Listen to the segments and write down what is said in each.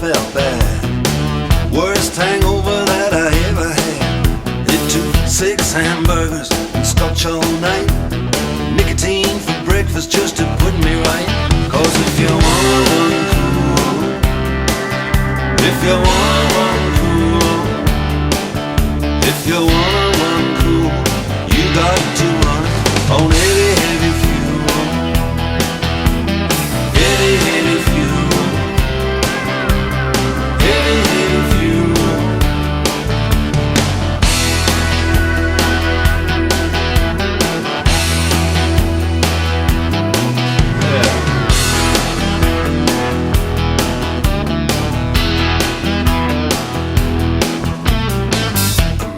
felt bad. Worst hangover that I ever had. It took 6 hamburgers and scotch all night. Nicotine for breakfast just to put me right. 'Cause if you wanna run cool, if you wanna run cool, if you wanna run cool, you got to run on heavy, heavy fuel. Heavy, heavy fuel. Heavy, heavy fuel. Yeah.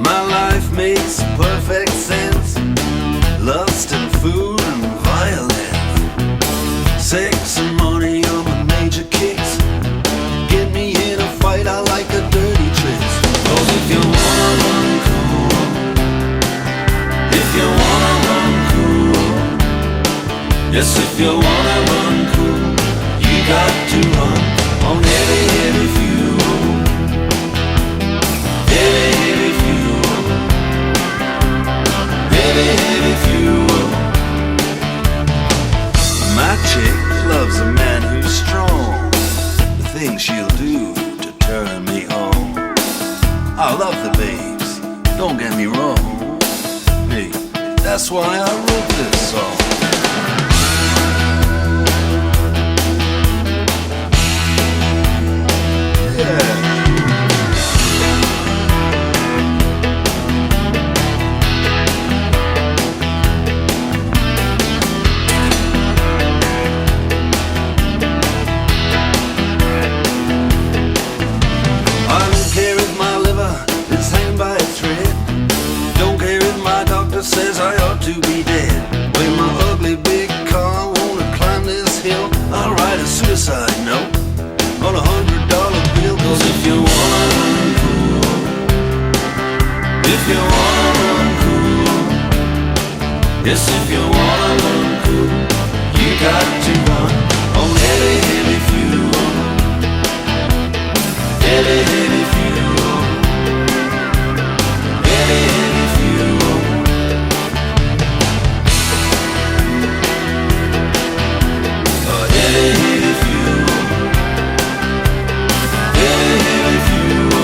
My life makes perfect sense. Lust and food and violence. Sex and money are my major kicks. Get me in a fight, I like the dirty tricks. 'Cause if you wanna run cool, if you wanna run cool, yes, if you wanna run cool, you got to run on heavy, heavy fuel. Heavy, heavy fuel. Heavy, heavy fuel. My chick loves a man who's strong. The things she'll do to turn me on. I love the babes, don't get me wrong. Hey, that's why I wrote this song. Yeah. I don't care if my liver is hanging by a thread. Don't care if my doctor says I ought to be dead. With my ugly big car, wanna climb this hill. I'll write a suicide note on $100 bill. 'Cause if you wanna run cool, if you wanna run cool, yes, if you wanna run cool, you got to run on heavy, heavy fuel. Heavy, heavy fuel. Heavy, heavy fuel. Heavy, heavy fuel. Heavy, heavy fuel.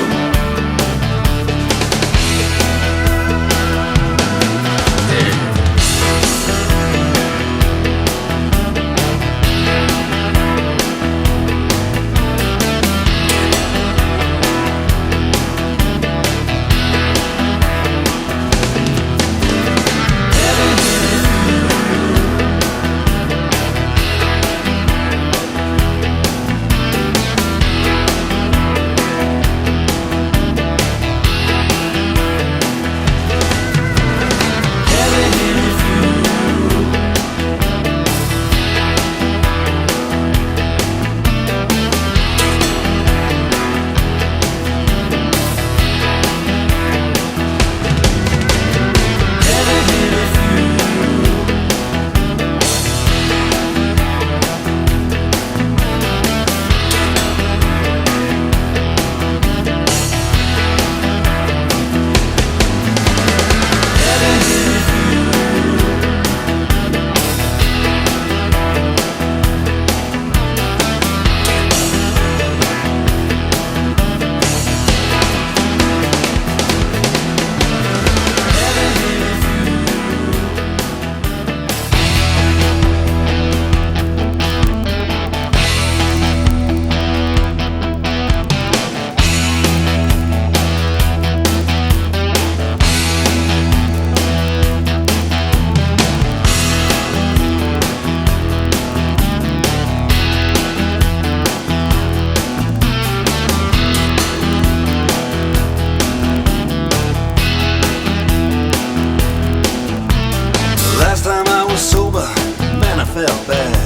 felt bad.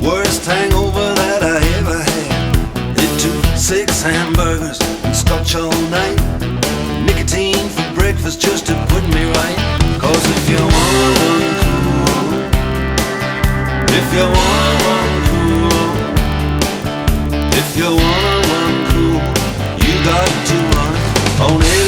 Worst hangover that I ever had. It took 6 hamburgers and scotch all night. Nicotine for breakfast just to put me right. 'Cause if you wanna run cool, if you wanna run cool, if you wanna run got to run on